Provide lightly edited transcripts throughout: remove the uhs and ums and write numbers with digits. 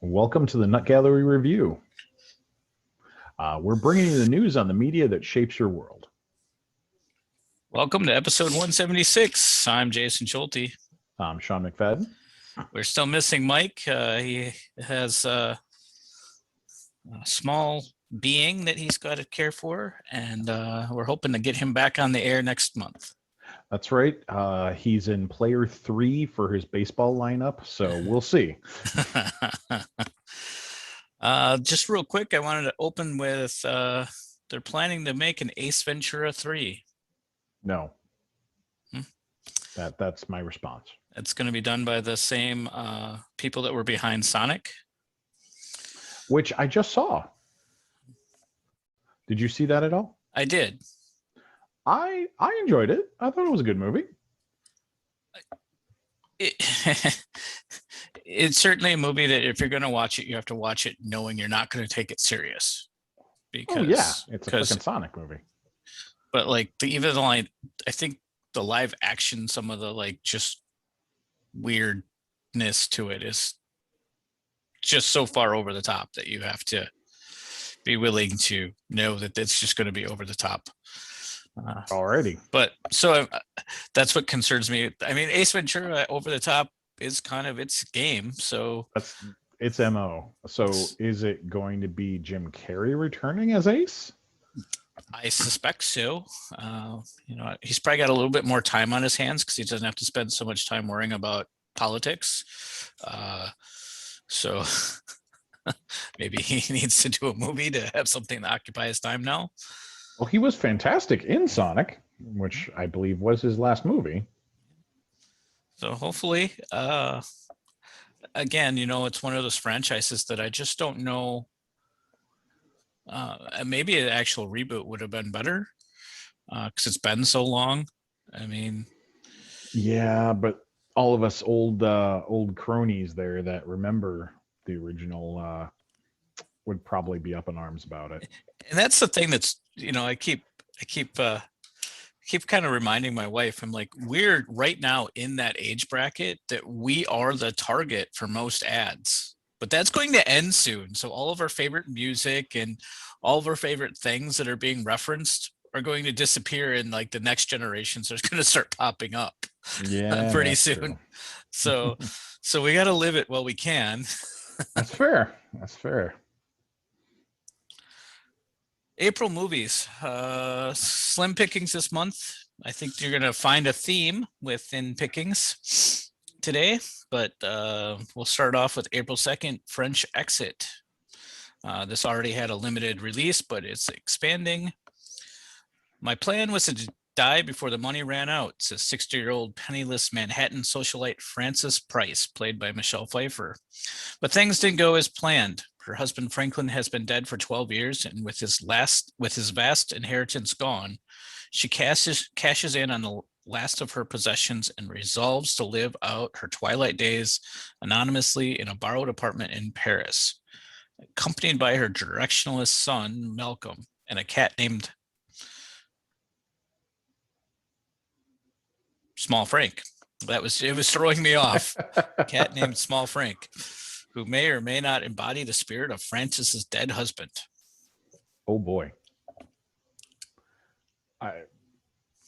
Welcome to the Nut Gallery Review. We're bringing you the news on the media that shapes your world. Welcome to episode 176. I'm Jason Schulte. I'm Sean McFadden. We're still missing Mike. He has a small being that he's got to care for, and we're hoping to get him back on the air next month. That's right. He's in player 3 for his baseball lineup, so we'll see. Just real quick, I wanted to open with they're planning to make an Ace Ventura 3. No. That's my response. It's going to be done by the same people that were behind Sonic. Which I just saw. Did you see that at all? I did. I enjoyed it. I thought it was a good movie. It's certainly a movie that if you're going to watch it, you have to watch it knowing you're not going to take it serious. Because, it's a freaking Sonic movie. But like I think the live action, some of the just weirdness to it is just so far over the top that you have to be willing to know that it's just going to be over the top. Alrighty. But so that's what concerns me. I mean, Ace Ventura over the top is kind of its game. So that's its MO. So is it going to be Jim Carrey returning as Ace? I suspect so. He's probably got a little bit more time on his hands because he doesn't have to spend so much time worrying about politics. So maybe he needs to do a movie to have something to occupy his time now. Well, he was fantastic in Sonic, which I believe was his last movie. So hopefully, again, it's one of those franchises that I just don't know. Maybe an actual reboot would have been better because it's been so long. I mean, yeah, but all of us old cronies there that remember the original would probably be up in arms about it. And that's the thing that's I keep kind of reminding my wife. I'm like, we're right now in that age bracket that we are the target for most ads. But that's going to end soon. So all of our favorite music and all of our favorite things that are being referenced are going to disappear, and the next generations are going to start popping up pretty soon. So we got to live it while we can. That's fair. April movies, slim pickings this month. I think you're going to find a theme within pickings today, but we'll start off with April 2nd, French Exit. This already had a limited release, but it's expanding. My plan was to die before the money ran out, says 60-year-old penniless Manhattan socialite Frances Price, played by Michelle Pfeiffer. But things didn't go as planned. Her husband Franklin has been dead for 12 years, and with his vast inheritance gone, she cashes in on the last of her possessions and resolves to live out her twilight days anonymously in a borrowed apartment in Paris, accompanied by her directionless son Malcolm and a cat named Small Frank. It was throwing me off. A cat named Small Frank, who may or may not embody the spirit of Frances's dead husband. Oh boy.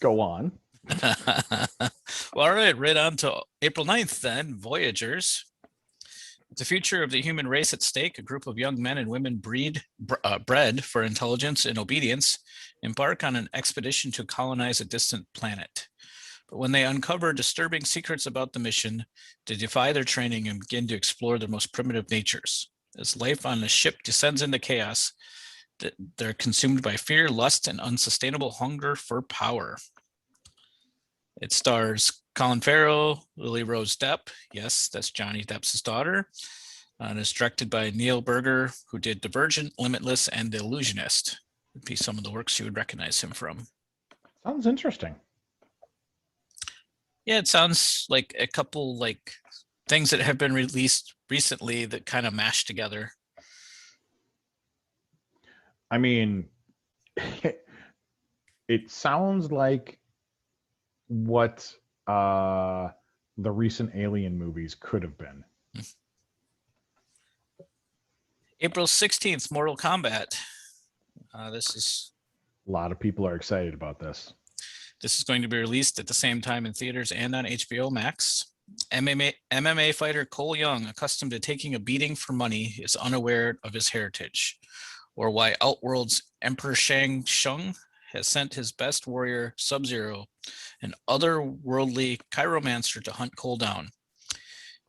Go on. Well, all right, right on to April 9th then, Voyagers. With the future of the human race at stake, a group of young men and women bred for intelligence and obedience embark on an expedition to colonize a distant planet. But when they uncover disturbing secrets about the mission, they defy their training and begin to explore their most primitive natures. As life on the ship descends into chaos, they're consumed by fear, lust, and unsustainable hunger for power. It stars Colin Farrell, Lily Rose Depp. Yes, that's Johnny Depp's daughter. And is directed by Neil Berger, who did Divergent, Limitless, and The Illusionist. Would be some of the works you would recognize him from. Sounds interesting. Yeah, it sounds like a couple things that have been released recently that kind of mashed together. I mean, it sounds like what the recent Alien movies could have been. April 16th, Mortal Kombat. A lot of people are excited about this. This is going to be released at the same time in theaters and on HBO Max. MMA fighter Cole Young, accustomed to taking a beating for money, is unaware of his heritage, or why Outworld's Emperor Shang Tsung has sent his best warrior, Sub-Zero, an otherworldly chiromancer, to hunt Cole down.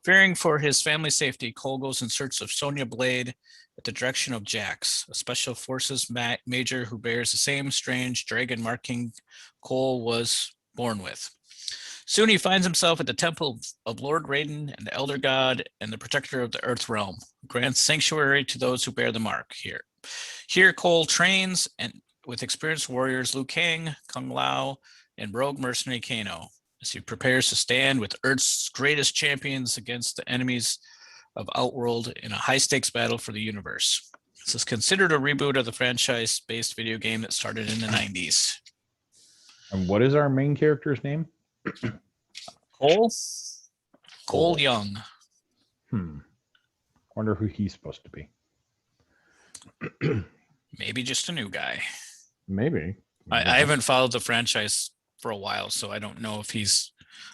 Fearing for his family's safety, Cole goes in search of Sonya Blade at the direction of Jax, a special forces major who bears the same strange dragon marking Cole was born with. Soon he finds himself at the temple of Lord Raiden, and the Elder God and the protector of the Earth Realm, who grants sanctuary to those who bear the mark here. Here Cole trains and with experienced warriors Liu Kang, Kung Lao, and rogue mercenary Kano, as he prepares to stand with Earth's greatest champions against the enemies of Outworld in a high-stakes battle for the universe. This is considered a reboot of the franchise-based video game that started in the 90s. And what is our main character's name? Cole Young. Wonder who he's supposed to be. Maybe just a new guy. Maybe. I haven't followed the franchise for a while, so I don't know if he's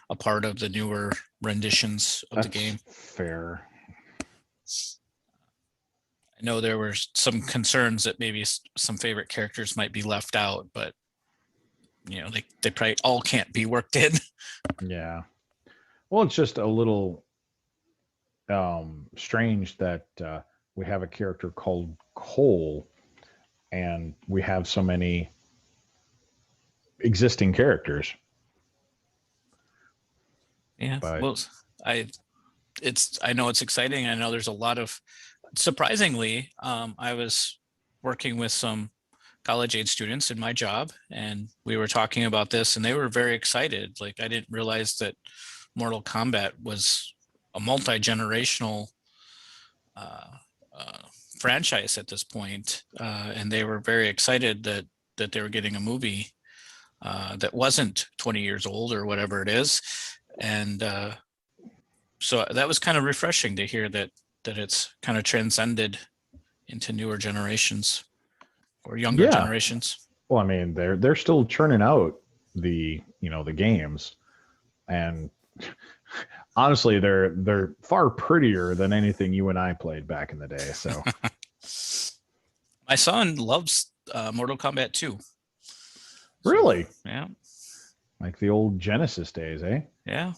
a part of the newer renditions of the game. Fair. I know there were some concerns that maybe some favorite characters might be left out, but they probably all can't be worked in. Yeah. Well, it's just a little strange that we have a character called Cole and we have so many existing characters. Yeah. But, well, I know it's exciting. I know there's a lot of, surprisingly, I was working with some college age students in my job, and we were talking about this, and they were very excited. Like, I didn't realize that Mortal Kombat was a multi-generational franchise at this point, and they were very excited that they were getting a movie that wasn't 20 years old or whatever it is. And so that was kind of refreshing to hear that it's kind of transcended into newer generations or younger generations. Well, I mean, they're still churning out the games, and honestly, they're far prettier than anything you and I played back in the day. So my son loves Mortal Kombat 2. Really? Yeah. Like the old Genesis days, eh? Yeah.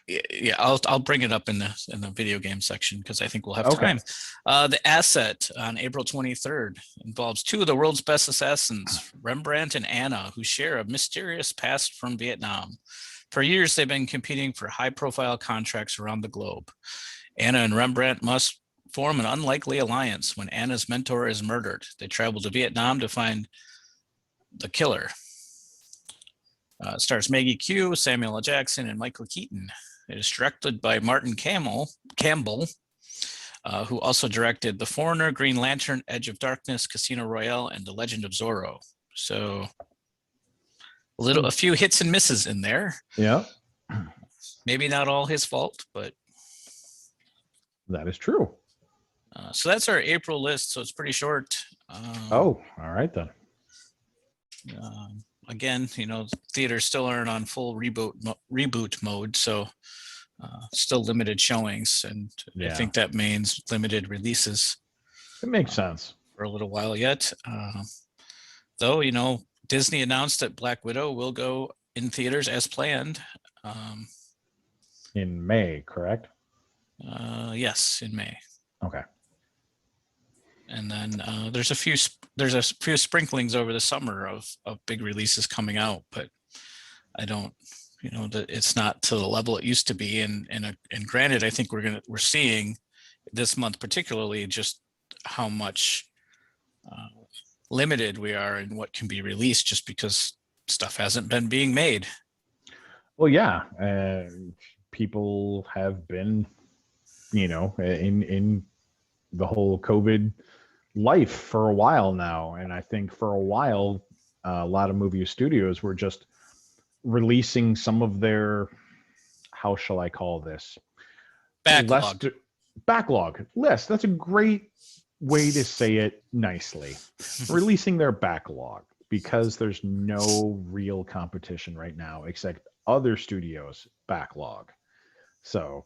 Yeah, I'll bring it up in the video game section because I think we'll have time. The Asset on April 23rd involves two of the world's best assassins, Rembrandt and Anna, who share a mysterious past from Vietnam. For years, they've been competing for high-profile contracts around the globe. Anna and Rembrandt must form an unlikely alliance when Anna's mentor is murdered. They travel to Vietnam to find the killer. It stars Maggie Q, Samuel L. Jackson, and Michael Keaton. It is directed by Martin Campbell, who also directed The Foreigner, Green Lantern, Edge of Darkness, Casino Royale, and The Legend of Zorro. So a few hits and misses in there. Yeah. Maybe not all his fault, but that is true. So that's our April list. So it's pretty short. All right then. Again, theaters still aren't on full reboot mode, so still limited showings, and I think that means limited releases. It makes sense for a little while yet. Though, Disney announced that Black Widow will go in theaters as planned. In May, correct? Yes, in May. Okay. And then there's a few sprinklings over the summer of big releases coming out, but I don't, that it's not to the level it used to be. And granted, I think we're seeing this month particularly just how much limited we are in what can be released, just because stuff hasn't been being made. Well, yeah, people have been, in the whole COVID life for a while now, and I think for a while a lot of movie studios were just releasing some of their, how shall I call this, backlog. backlog list. That's a great way to say it nicely. Releasing their backlog because there's no real competition right now except other studios' backlog. So,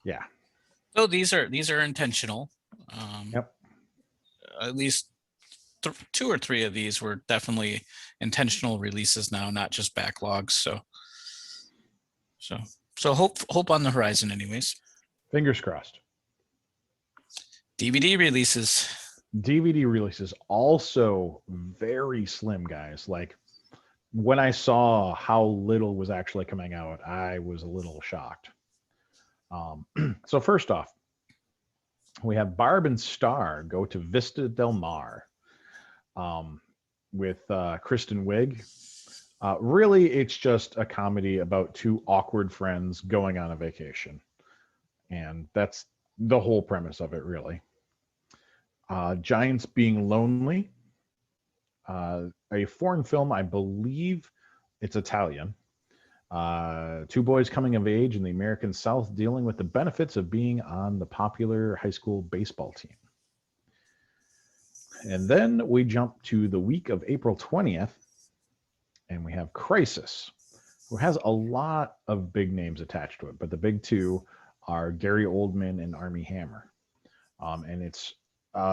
yeah. So these are intentional. Yep. At least two or three of these were definitely intentional releases now, not just backlogs. So hope on the horizon, anyways. Fingers crossed. DVD releases. DVD releases also very slim, guys. Like when I saw how little was actually coming out, I was a little shocked. So first off, we have Barb and Star go to Vista Del Mar with Kristen Wiig. Really, it's just a comedy about two awkward friends going on a vacation. And that's the whole premise of it, really. Giants Being Lonely, a foreign film, I believe it's Italian. Two boys coming of age in the American South dealing with the benefits of being on the popular high school baseball team. And then we jump to the week of April 20th, and we have Crisis, who has a lot of big names attached to it, but the big two are Gary Oldman and Armie Hammer. And it's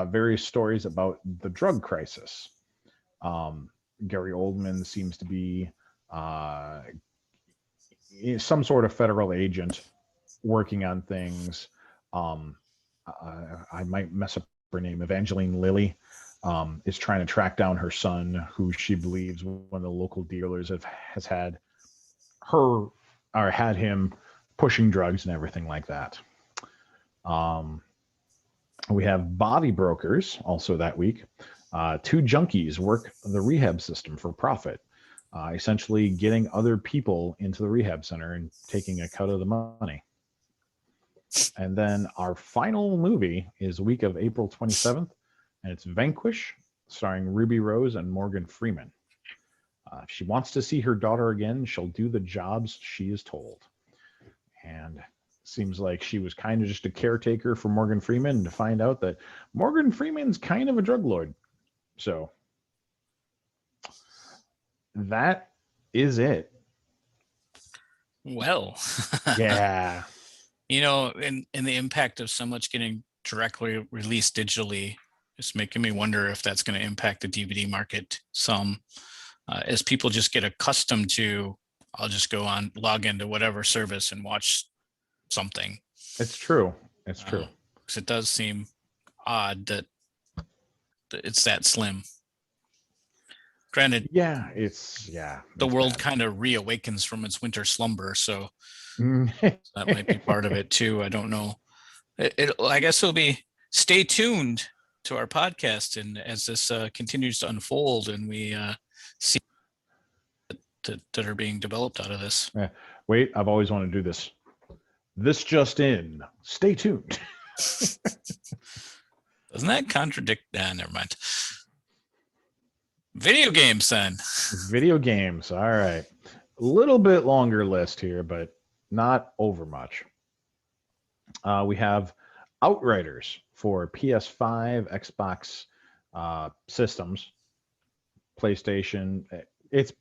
various stories about the drug crisis. Gary Oldman seems to be some sort of federal agent working on things. I might mess up her name. Evangeline Lilly is trying to track down her son, who she believes one of the local dealers has had her or had him pushing drugs and everything like that. We have Body Brokers also that week. Two junkies work the rehab system for profit, essentially getting other people into the rehab center and taking a cut of the money. And then our final movie is week of April 27th, and it's Vanquish, starring Ruby Rose and Morgan Freeman. If she wants to see her daughter again, she'll do the jobs she is told. And seems like she was kind of just a caretaker for Morgan Freeman to find out that Morgan Freeman's kind of a drug lord. So that is it. Well, Yeah. in the impact of so much getting directly released digitally, it's making me wonder if that's going to impact the DVD market some, as people just get accustomed to, I'll just go on, log into whatever service and watch something. It's true. It's true. Because it does seem odd that it's that slim. Granted, the world kind of reawakens from its winter slumber, so that might be part of it too. I don't know. I guess it'll be stay tuned to our podcast, and as this continues to unfold, and we see that are being developed out of this. Yeah. Wait, I've always wanted to do this. This just in. Stay tuned. Doesn't that contradict? Never mind. Video games, then. Video games. All right. A little bit longer list here, but not over much. We have Outriders for PS5, Xbox systems, PlayStation. It's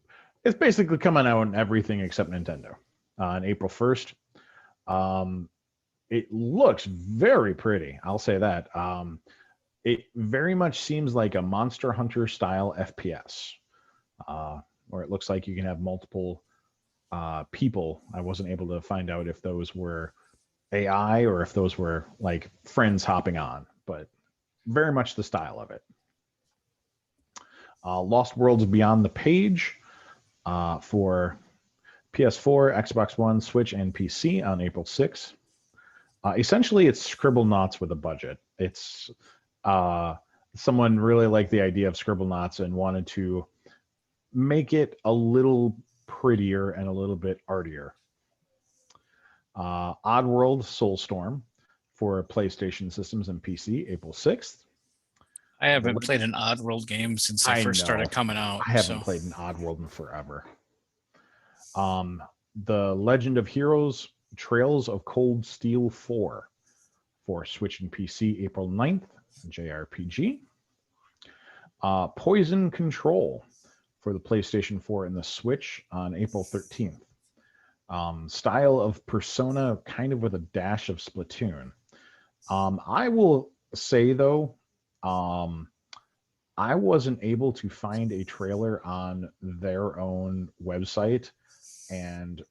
basically coming out on everything except Nintendo on April 1st. It looks very pretty. I'll say that. It very much seems like a Monster Hunter style FPS, where it looks like you can have multiple people. I wasn't able to find out if those were AI or if those were like friends hopping on, but very much the style of it. Lost Worlds Beyond the Page for PS4, Xbox One, Switch, and PC on April 6th. Essentially, it's Scribblenauts with a budget. It's someone really liked the idea of Scribblenauts and wanted to make it a little prettier and a little bit artier. Oddworld Soulstorm for PlayStation systems and PC, April 6th. I haven't played an Oddworld game since I first started coming out. I haven't played an Oddworld in forever. The Legend of Heroes Trails of Cold Steel 4 for Switch and PC April 9th, JRPG. Poison Control for the PlayStation 4 and the Switch on April 13th. Style of Persona, kind of with a dash of Splatoon. I will say, though, I wasn't able to find a trailer on their own website, and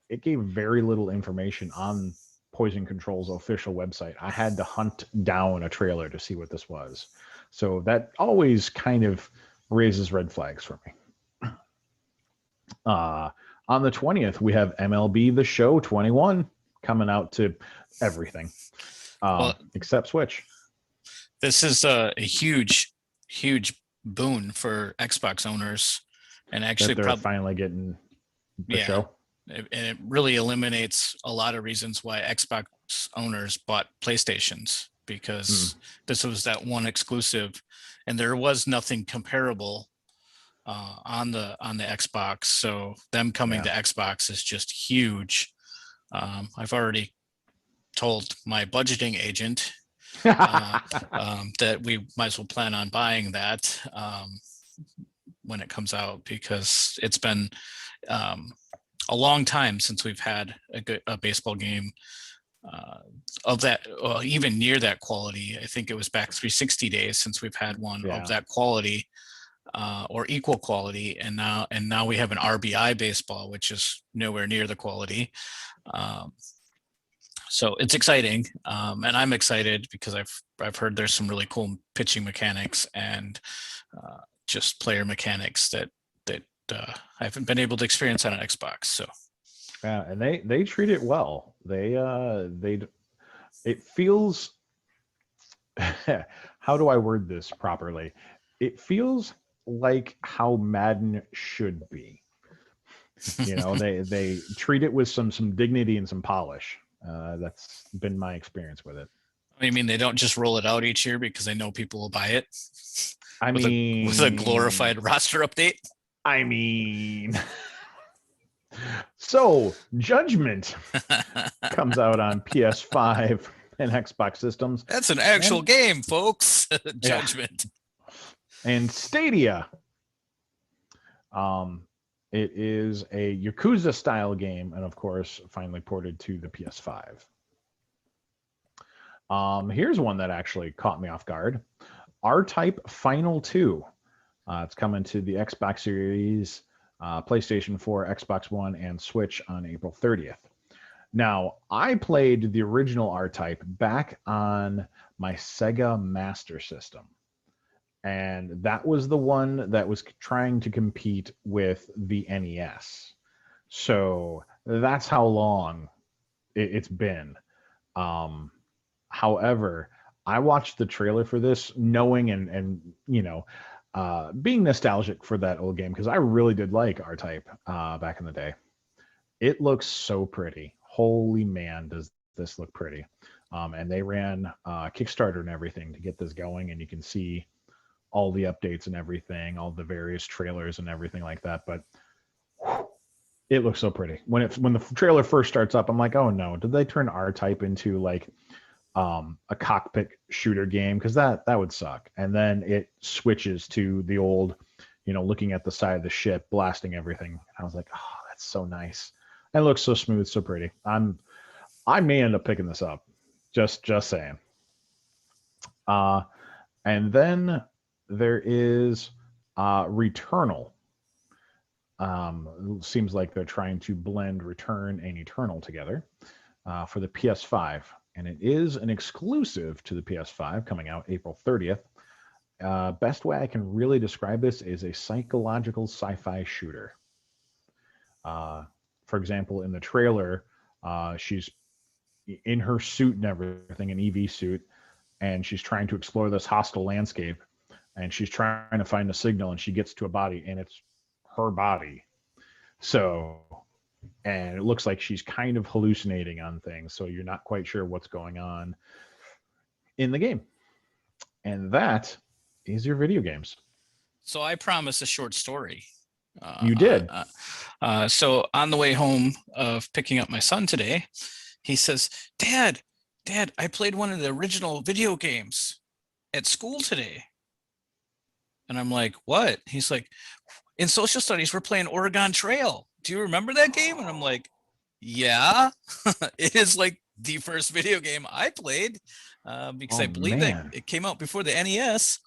it gave very little information on Poison Control's official website. I had to hunt down a trailer to see what this was. So that always kind of raises red flags for me. On the 20th, we have MLB The Show 21 coming out to everything except Switch. This is a huge boon for Xbox owners, and actually they're finally getting the show. And it really eliminates a lot of reasons why Xbox owners bought PlayStations, because this was that one exclusive, and there was nothing comparable on the Xbox. So them coming to Xbox is just huge. I've already told my budgeting agent that we might as well plan on buying that when it comes out, because it's been a long time since we've had a baseball game of that, even near that quality. I think it was back 360 days since we've had one of that quality or equal quality, and now we have an RBI baseball, which is nowhere near the quality. So it's exciting, and I'm excited because I've heard there's some really cool pitching mechanics and just player mechanics that I haven't been able to experience on an Xbox. So yeah, and they treat it well. It feels how do I word this properly? It feels like how Madden should be. They treat it with some dignity and some polish. That's been my experience with it. I mean, they don't just roll it out each year because they know people will buy it. With a glorified roster update. I mean, so Judgement comes out on PS5 and Xbox systems. That's an actual game, folks. Judgment. And Stadia. It is a Yakuza style game, and of course, finally ported to the PS5. Here's one that actually caught me off guard. R-Type Final 2. It's coming to the Xbox Series, PlayStation 4, Xbox One, and Switch on April 30th. Now, I played the original R-Type back on my Sega Master System. And that was the one that was trying to compete with the NES. So that's how long it's been. However, I watched the trailer for this knowing and being nostalgic for that old game, because I really did like R-Type back in the day. It looks so pretty. Holy man, does this look pretty. And they ran Kickstarter and everything to get this going, and you can see all the updates and everything, all the various trailers and everything like that. But it looks so pretty. When the trailer first starts up, I'm like, oh no, did they turn R-Type into like a cockpit shooter game? Because that would suck. And then it switches to the old, looking at the side of the ship, blasting everything. I was like, oh, that's so nice. And it looks so smooth, so pretty. I may end up picking this up. Just saying. And then there is Returnal. It seems like they're trying to blend Return and Eternal together for the PS5. And it is an exclusive to the PS5, coming out April 30th. Best way I can really describe this is a psychological sci-fi shooter. For example, in the trailer, she's in her suit and everything, an EV suit, and she's trying to explore this hostile landscape, and she's trying to find a signal, and she gets to a body, and it's her body. So, and it looks like she's kind of hallucinating on things, so you're not quite sure what's going on in the game. And that is your video games. So I promised a short story. You did. So on the way home of picking up my son today, he says, Dad, Dad, I played one of the original video games at school today. And I'm like, what? He's like, in social studies, we're playing Oregon Trail. Do you remember that game? And I'm like, yeah, it is like the first video game I played because Oh I believe that man. it came out before the NES.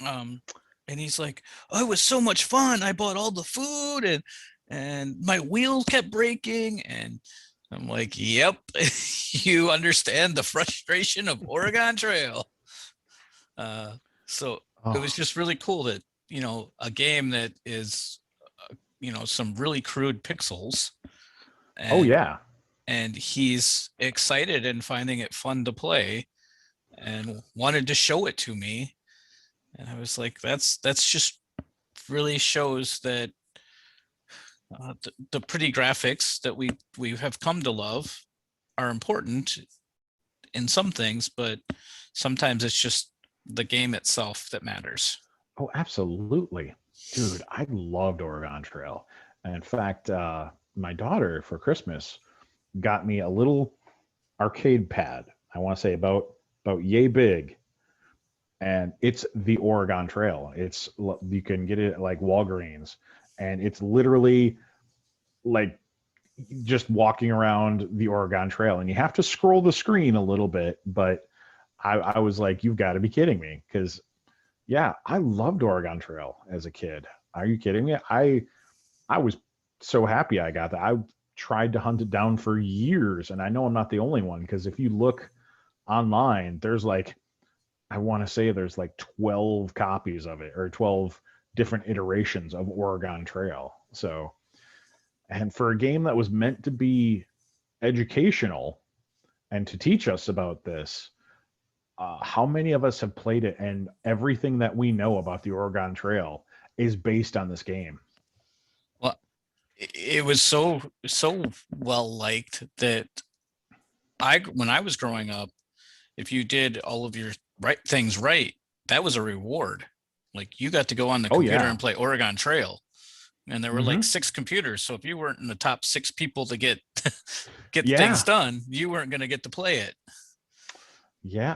And he's like, oh, it was so much fun. I bought all the food and my wheel kept breaking. And I'm like, yep, you understand the frustration of Oregon Trail. So it was Oh, just really cool that, a game that is, some really crude pixels oh and yeah. he's excited and finding it fun to play and wanted to show it to me. And I was like, that's just really shows that the pretty graphics that we have come to love are important in some things, but sometimes it's just the game itself that matters. Oh, absolutely. Dude, I loved Oregon Trail. And in fact, my daughter for Christmas got me a little arcade pad. I want to say about yay big, and it's the Oregon Trail. You can get it at like Walgreens, and it's literally like just walking around the Oregon Trail, and you have to scroll the screen a little bit, but I was like, you've got to be kidding me, because yeah, I loved Oregon Trail as a kid. Are you kidding me? I was so happy I got that. I tried to hunt it down for years, and I know I'm not the only one, because if you look online, there's like, I want to say there's like 12 copies of it, or 12 different iterations of Oregon Trail. So, and for a game that was meant to be educational and to teach us about this, how many of us have played it, and everything that we know about the Oregon Trail is based on this game? Well, it was so well liked that when I was growing up, if you did all of your things right, that was a reward. Like you got to go on the Oh computer yeah. and play Oregon Trail. And there were like Hmm. 6 computers. So if you weren't in the top 6 people to get things Yeah. done, you weren't going to get to play it. Yeah.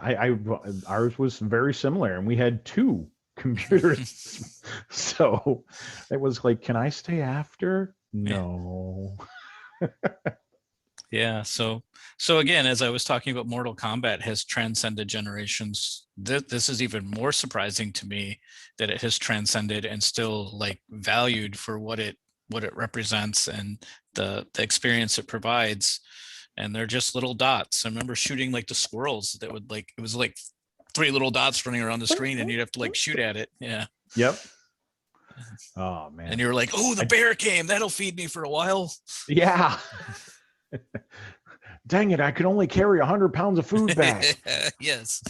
Ours was very similar, and we had two computers. So it was like, can I stay after? Yeah. No. Yeah. So again, as I was talking about, Mortal Kombat has transcended generations. This is even more surprising to me that it has transcended and still like valued for what it represents and the experience it provides. And they're just little dots. I remember shooting like the squirrels that would like, it was like 3 little dots running around the screen and you'd have to like shoot at it. Yeah. Yep. Oh And man. you were like, oh, the bear came. That'll feed me for a while. Yeah. Dang it, I could only carry 100 pounds of food back. Yes.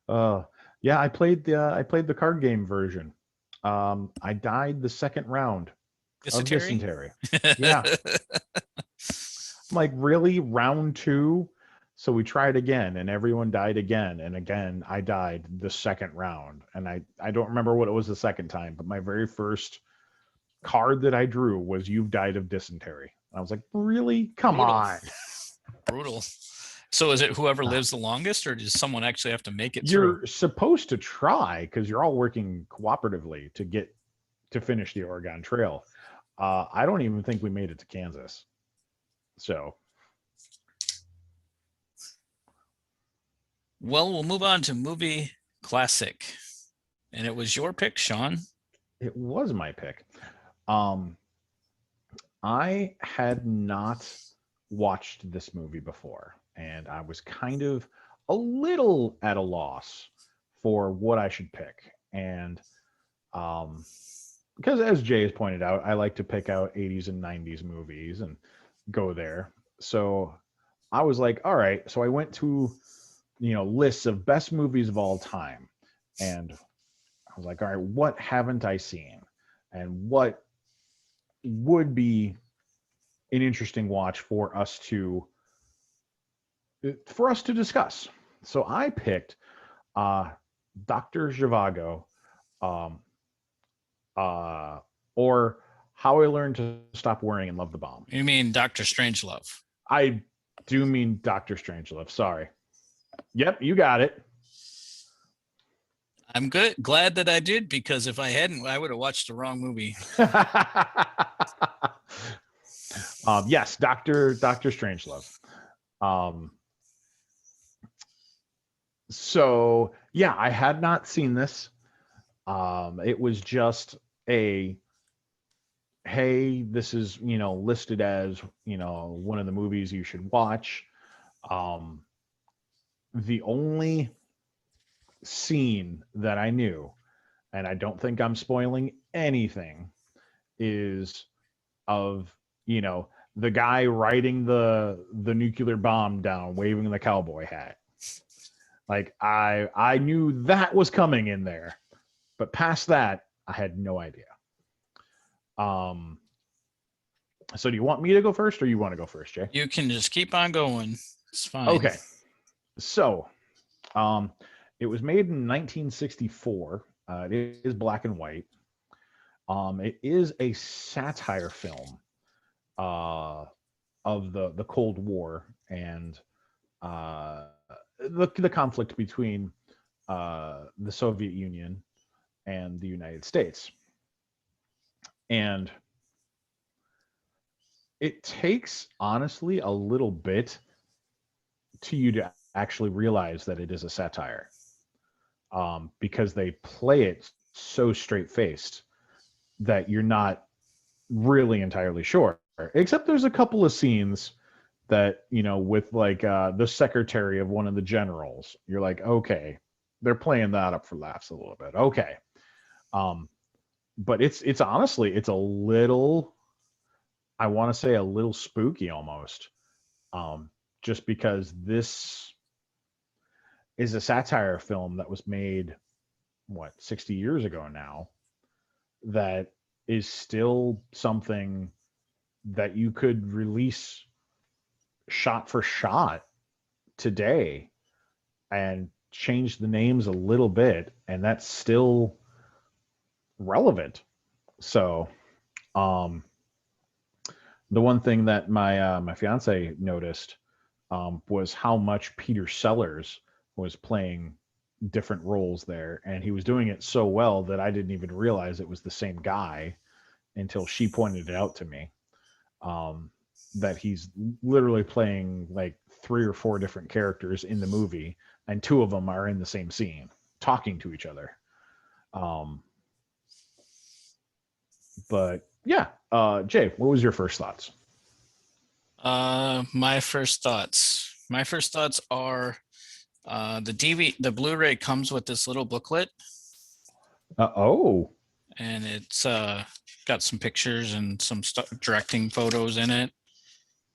Uh, yeah, I played the card game version. I died the second round of Dysentery. dysentery. Yeah. I'm like, really? Round two? So we tried again, and everyone died again. And again, I died the second round. And I don't remember what it was the second time, but my very first card that I drew was, "You've died of dysentery." And I was like, really? Come Brutal. on. Brutal. So is it whoever lives the longest, or does someone actually have to make it through? You're supposed to try, because you're all working cooperatively to finish the Oregon Trail. I don't even think we made it to Kansas. So Well, we'll move on to movie classic. And it was your pick, Sean. it was my pick. Um, I had not watched this movie before, and I was kind of a little at a loss for what I should pick. And um, because, as Jay has pointed out, I like to pick out 80s and 90s movies and go there. So I was like, all right. So I went to, lists of best movies of all time. And I was like, all right, what haven't I seen? And what would be an interesting watch for us to discuss. So I picked uh Dr. Zhivago, um or How I Learned to Stop Worrying and Love the Bomb. You mean Dr. Strangelove? I Do mean Dr. Strangelove. Sorry. Yep, you got it. I'm glad that I did, because if I hadn't, I would have watched the wrong movie. Yes, Dr. Strangelove. So yeah, I had not seen this. It was just a, hey, this is, listed as, one of the movies you should watch. The only scene that I knew, and I don't think I'm spoiling anything, is of, the guy riding the nuclear bomb down, waving the cowboy hat. Like I knew that was coming in there, but past that, I had no idea. So do you want me to go first, or you want to go first, Jay? You can just keep on going. It's fine. Okay. So, it was made in 1964. It is black and white. It is a satire film of the Cold War and the conflict between the Soviet Union and the United States. And it takes, honestly, a little bit to you to actually realize that it is a satire, because they play it so straight-faced that you're not really entirely sure. Except there's a couple of scenes that, with like the secretary of one of the generals, you're like, okay, they're playing that up for laughs a little bit. Okay. But it's honestly, it's a little, I want to say a little spooky almost. Just because this is a satire film that was made, 60 years ago now, that is still something that you could release shot for shot today and change the names a little bit, and that's still relevant. So, the one thing that my fiance noticed was how much Peter Sellers was playing different roles there, and he was doing it so well that I didn't even realize it was the same guy until she pointed it out to me. That he's literally playing like 3 or 4 different characters in the movie, and 2 of them are in the same scene talking to each other. But yeah, Jay, what was your first thoughts? My first thoughts are the Blu-ray comes with this little booklet, Oh, and it's got some pictures and some directing photos in it.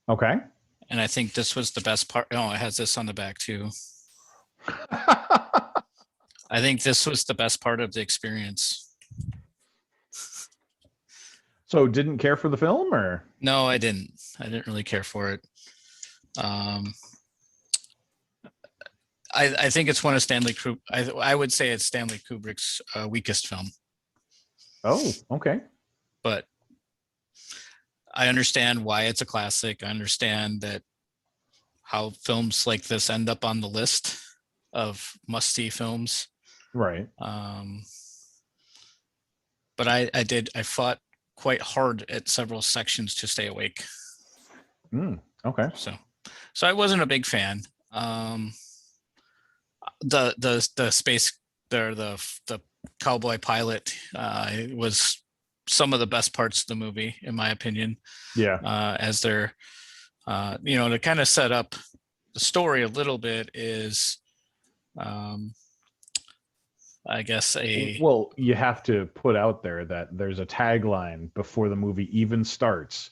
okay. And I think this was the best part. Oh, it has this on the back too. I think this was the best part of the experience. So didn't care for the film, or? No, I didn't really care for it. I think it's one of Stanley Kubrick. I would say it's Stanley Kubrick's weakest film. Oh, okay. But I understand why it's a classic. I understand that how films like this end up on the list of must-see films. Right. But I fought quite hard at several sections to stay awake. Okay. So I wasn't a big fan. The space there, the cowboy pilot was some of the best parts of the movie, in my opinion. Yeah. As they're to kind of set up the story a little bit is I guess well, you have to put out there that there's a tagline before the movie even starts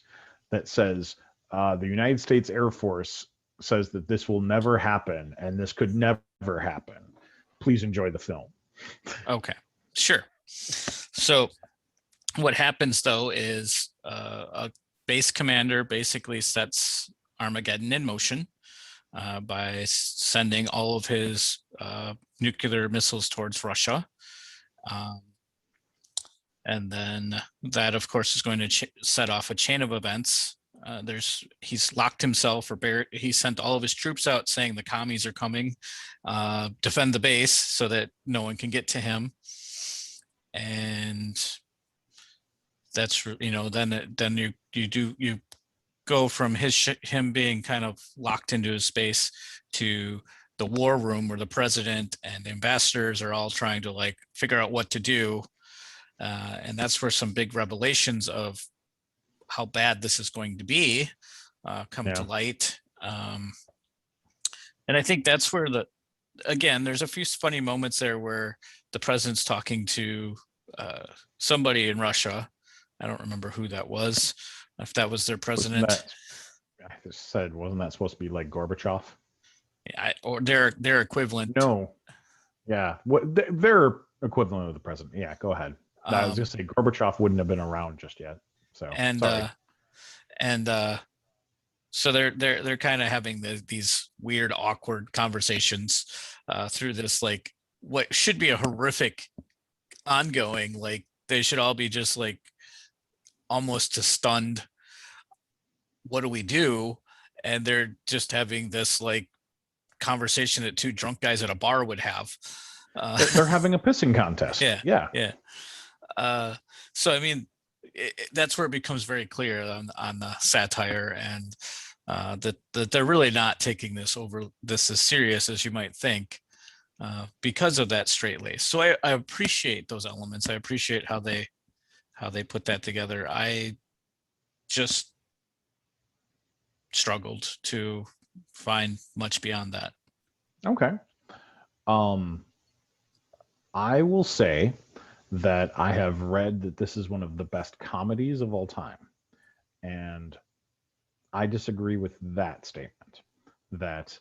that says the United States Air Force says that this will never happen and this could never happen. Please enjoy the film. Okay, sure. So what happens though is a base commander basically sets Armageddon in motion by sending all of his nuclear missiles towards Russia. And then that, of course, is going to set off a chain of events He's locked himself, he sent all of his troops out saying the commies are coming, defend the base so that no one can get to him. And that's, then you go from him being kind of locked into his space to the war room where the president and the ambassadors are all trying to like figure out what to do. And that's where some big revelations of how bad this is going to be come to light. And I think that's where again, there's a few funny moments there where the president's talking to somebody in Russia. I don't remember who that was, if that was their president. I just said, wasn't that supposed to be like Gorbachev? Or their equivalent? No. Yeah, their equivalent of the president. Yeah, go ahead. I was going to say Gorbachev wouldn't have been around just yet. So so they're kind of having these weird, awkward conversations through this, like what should be a horrific ongoing. Like they should all be just like almost stunned. What do we do? And they're just having this like conversation that two drunk guys at a bar would have. They're having a pissing contest. Yeah. So I mean, that's where it becomes very clear on the satire, and that they're really not taking this as serious as you might think, because of that straight lace. So I appreciate those elements. I appreciate how they put that together. I just struggled to find much beyond that. Okay. I will say that I have read that this is one of the best comedies of all time. And I disagree with that statement. That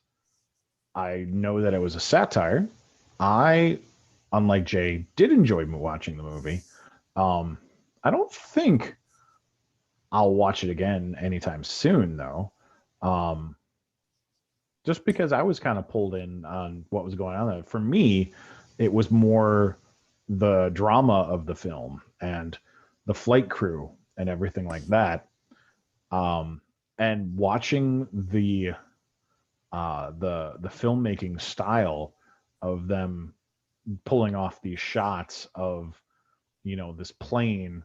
I know that it was a satire. I, unlike Jay, did enjoy watching the movie. I don't think I'll watch it again anytime soon, though. Just because I was kind of pulled in on what was going on there. For me, it was more the drama of the film and the flight crew and everything like that. And watching the filmmaking style of them pulling off these shots of, this plane,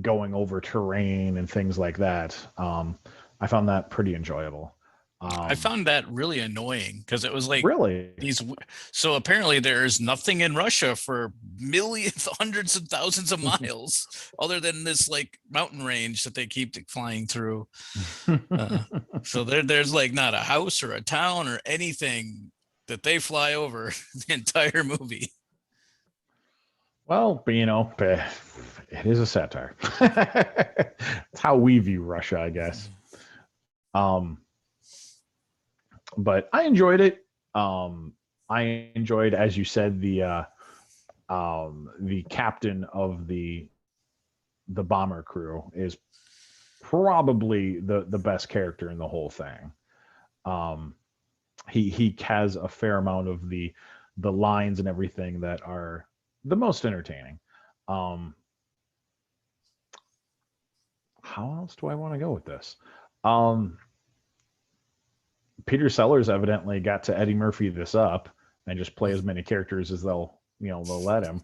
going over terrain and things like that. I found that pretty enjoyable. I found that really annoying because it was like really so apparently there's nothing in Russia for millions, hundreds of thousands of miles other than this like mountain range that they keep flying through. So there's like not a house or a town or anything that they fly over the entire movie. Well, but it is a satire. It's how we view Russia, I guess. But I enjoyed it. I enjoyed, as you said, the captain of the bomber crew is probably the best character in the whole thing. He has a fair amount of the lines and everything that are the most entertaining. How else do I want to go with this? Peter Sellers evidently got to Eddie Murphy this up and just play as many characters as they'll let him.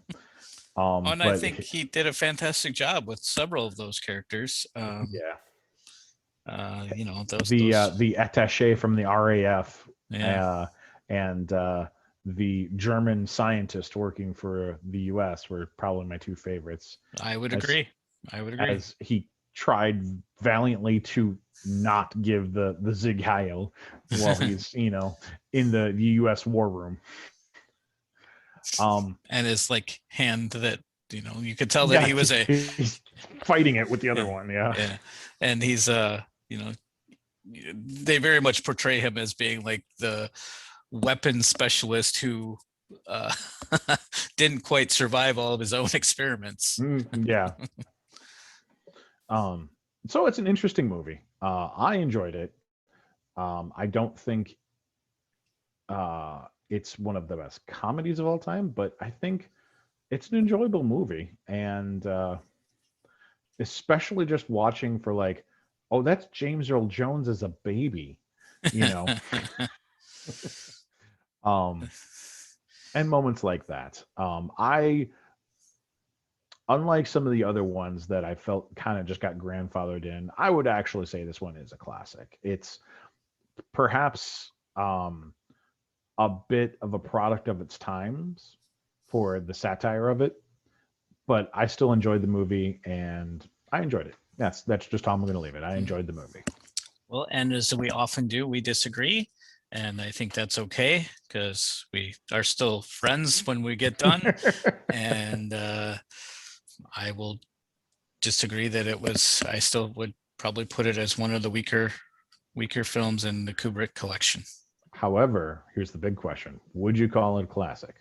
And I think he did a fantastic job with several of those characters. Those the attaché from the RAF, and the German scientist working for the U.S. were probably my two favorites. I would agree. As he tried valiantly to not give the Zig Heil while he's in the U.S. war room. And his like hand that you could tell that he was he's fighting it with the other one. Yeah. And he's they very much portray him as being like the weapons specialist who didn't quite survive all of his own experiments. Yeah. So it's an interesting movie. I enjoyed it. I don't think it's one of the best comedies of all time, but I think it's an enjoyable movie. And especially just watching for like oh, that's James Earl Jones as a baby, you know. um, and moments like that. I unlike some of the other ones that I felt kind of just got grandfathered in, I would actually say this one is a classic. It's perhaps a bit of a product of its times for the satire of it, but I still enjoyed the movie and I enjoyed it. That's just how I'm going to leave it. I enjoyed the movie. Well, and as we often do, we disagree. And I think that's okay because we are still friends when we get done. And I will disagree that it was, I still would probably put it as one of the weaker films in the Kubrick collection. However, here's the big question. Would you call it a classic?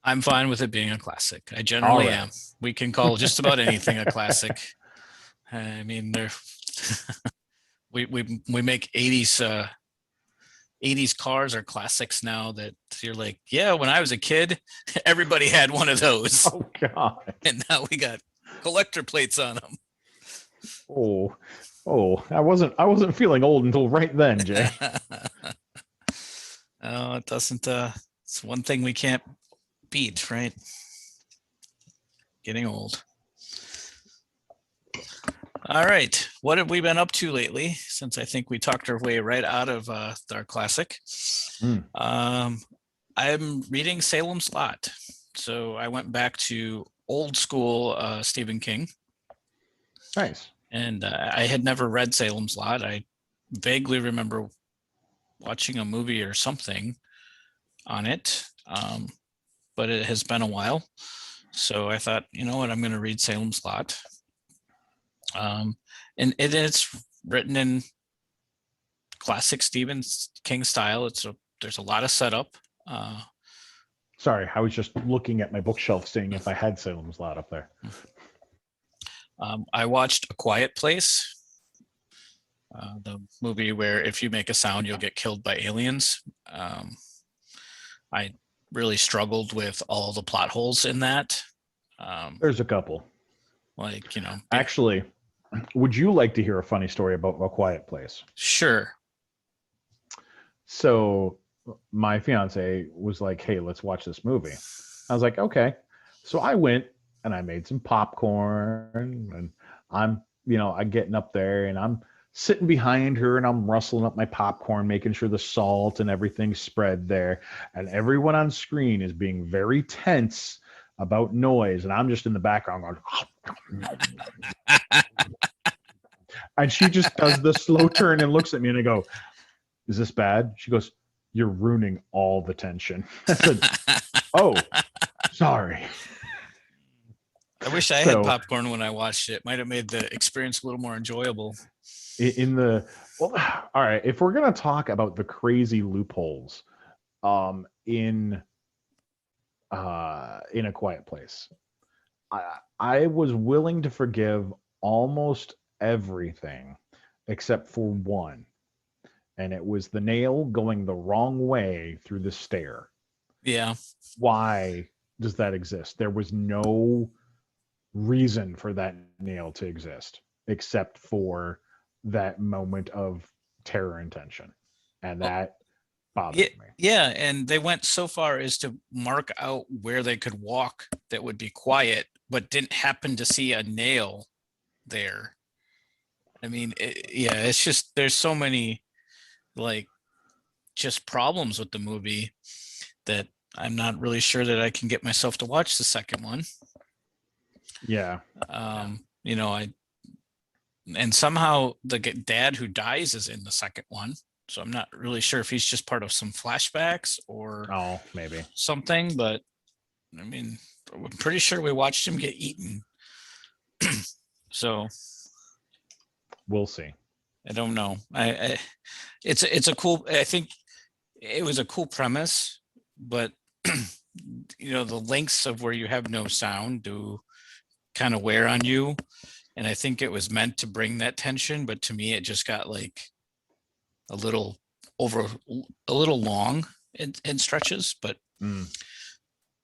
I'm fine with it being a classic. I generally am. We can call just about anything a classic. I mean, we make 80s cars are classics now that you're like, yeah, when I was a kid, everybody had one of those. Oh God. And now we got collector plates on them. Oh, I wasn't feeling old until right then, Jay. Oh, it doesn't it's one thing we can't beat, right? Getting old. All right. What have we been up to lately? Since I think we talked our way right out of our classic. I'm reading Salem's Lot. So I went back to old school Stephen King. Nice. And I had never read Salem's Lot. I vaguely remember watching a movie or something on it, but it has been a while. So I thought, you know what, I'm going to read Salem's Lot. And it's written in classic Stephen King style. There's a lot of setup. Sorry, I was just looking at my bookshelf, seeing if I had Salem's Lot up there. I watched A Quiet Place, the movie where if you make a sound, you'll get killed by aliens. I really struggled with all the plot holes in that. There's a couple. Like, you know. Actually, would you like to hear a funny story about A Quiet Place? Sure. So my fiance was like, hey, let's watch this movie. I was like, okay. So I went and I made some popcorn and I'm getting up there and I'm sitting behind her and I'm rustling up my popcorn, making sure the salt and everything's spread there. And everyone on screen is being very tense about noise. And I'm just in the background going, and she just does the slow turn and looks at me and I go, is this bad? She goes, you're ruining all the tension. I said, oh, sorry. I wish I had popcorn when I watched it. Might have made the experience a little more enjoyable. All right. If we're gonna talk about the crazy loopholes, in A Quiet Place, I was willing to forgive almost everything except for one, and it was the nail going the wrong way through the stair. Yeah. Why does that exist? There was no reason for that nail to exist except for that moment of terror and tension, and that bothered me. Yeah, and they went so far as to mark out where they could walk that would be quiet, but didn't happen to see a nail there. I mean, it's just there's so many like just problems with the movie that I'm not really sure that I can get myself to watch the second one. Yeah. And somehow the dad who dies is in the second one. So I'm not really sure if he's just part of some flashbacks or maybe something, but I mean, I'm pretty sure we watched him get eaten. So we'll see. I don't know. It's a cool, I think it was a cool premise, but the lengths of where you have no sound do kind of wear on you, and I think it was meant to bring that tension, but to me it just got like a little long in stretches. But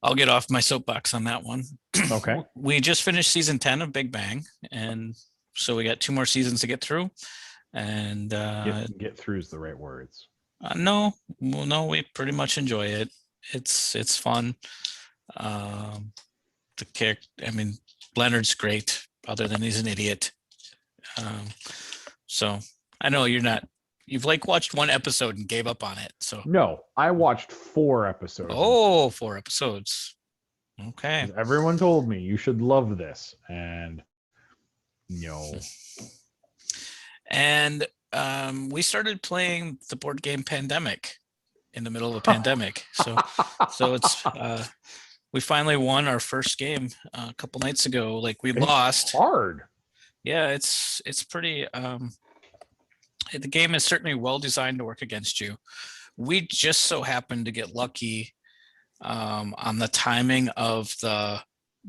I'll get off my soapbox on that one. Okay. We just finished season 10 of Big Bang, and So we got 2 more seasons to get through, and get through is the right words. no, we pretty much enjoy it. It's fun. The character, I mean, Leonard's great, other than he's an idiot. So I know you've like watched 1 episode and gave up on it. So no, I watched 4 episodes. Oh, 4 episodes. Okay. Everyone told me you should love this, and And we started playing the board game Pandemic in the middle of a pandemic. So it's we finally won our first game a couple nights ago. Like we lost. Hard. Yeah, it's pretty. The game is certainly well designed to work against you. We just so happened to get lucky on the timing of the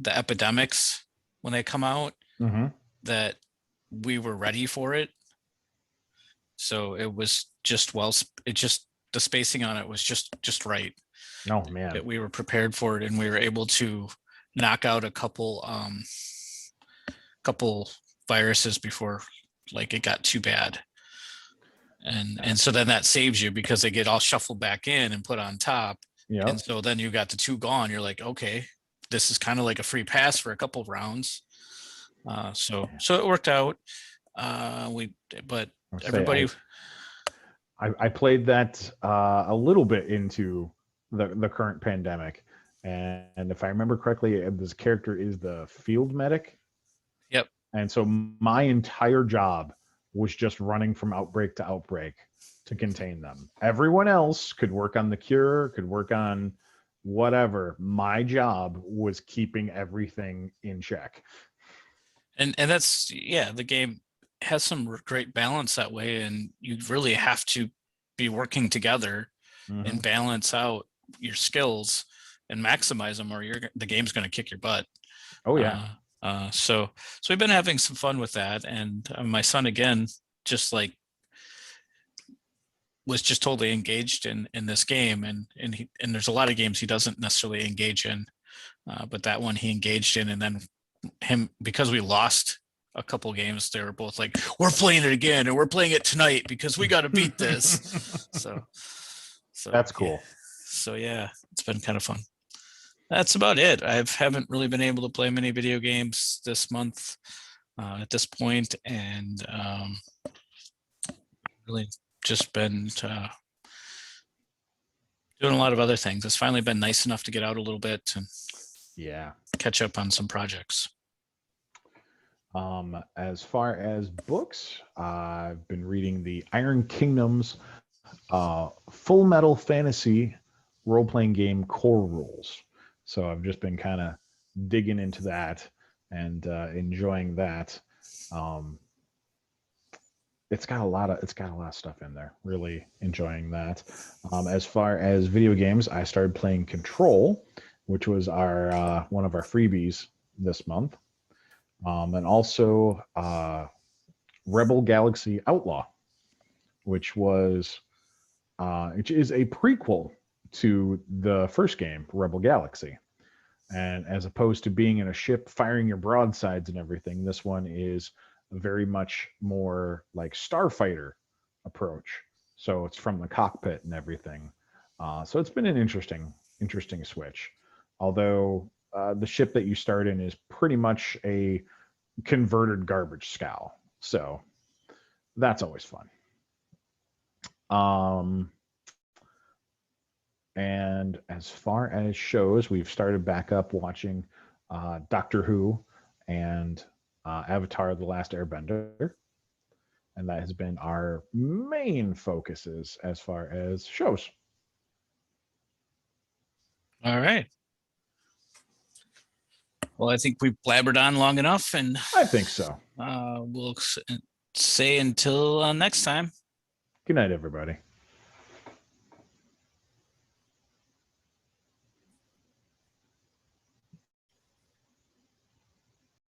epidemics when they come out, that we were ready for it. So it was just the spacing on it was just right. Oh man, that we were prepared for it, and we were able to knock out a couple viruses before like it got too bad. And so then that saves you because they get all shuffled back in and put on top. Yeah. And so then you got the 2 gone. You're like, okay, this is kind of like a free pass for a couple of rounds. So it worked out. Everybody. I played that a little bit into the current pandemic, and if I remember correctly, this character is the field medic. Yep. And so my entire job was just running from outbreak to outbreak to contain them. Everyone else could work on the cure, could work on whatever. My job was keeping everything in check. And that's, the game has some great balance that way, and you really have to be working together and balance out your skills and maximize them, or the game's going to kick your butt. Oh yeah. So we've been having some fun with that, and my son again just like was just totally engaged in this game, and there's a lot of games he doesn't necessarily engage in, but that one he engaged in, and then because we lost a couple games, they were both like, we're playing it again, and we're playing it tonight because we got to beat this. so that's cool. Yeah. So yeah, it's been kind of fun. That's about it. I haven't really been able to play many video games this month at this point, and really just been doing a lot of other things. It's finally been nice enough to get out a little bit and catch up on some projects. As far as books, I've been reading the Iron Kingdom's Full Metal Fantasy role-playing game core rules. So I've just been kind of digging into that and enjoying that. It's got a lot of stuff in there. Really enjoying that. As far as video games, I started playing Control, which was our one of our freebies this month. And also Rebel Galaxy Outlaw, which is a prequel to the first game, Rebel Galaxy. And as opposed to being in a ship firing your broadsides and everything, this one is very much more like Starfighter approach. So it's from the cockpit and everything. So it's been an interesting switch. Although the ship that you start in is pretty much a converted garbage scow. So that's always fun. And as far as shows, we've started back up watching Doctor Who and Avatar: The Last Airbender. And that has been our main focuses as far as shows. All right. Well, I think we blabbered on long enough, and I think so. We'll say until next time. Good night, everybody.